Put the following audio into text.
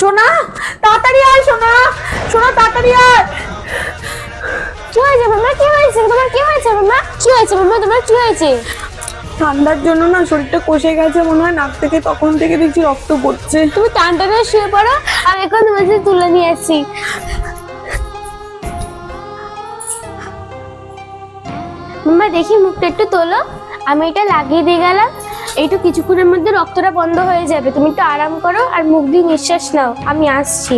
সোনা তাড়াতাড়ি আয়, সোনা সোনা তাড়াতাড়ি আয়। কি হয়েছে মাম্মা? কি হয়েছে তোমার? কি হয়েছে মাম্মা? কি হয়েছে মাম্মা তোমার? কি হয়েছে? ঠান্ডার জন্য না শরীরটা কষে গেছে মনে হয়, নাক থেকে তখন থেকে দেখছি রক্ত পড়ছে। তুমি টানটানে শুয়ে পড়ো, আমি এখন তোমাকে তুলে নিয়ে আসছি। মাম্মা দেখি মুখটা একটু তোলো, আমি এটা লাগিয়ে দিয়ে গেলাম। এইটু কিছুক্ষণের মধ্যে রক্তটা বন্ধ হয়ে যাবে, তুমি একটু আরাম করো আর মুখ দিয়ে নিঃশ্বাস নাও, আমি আসছি।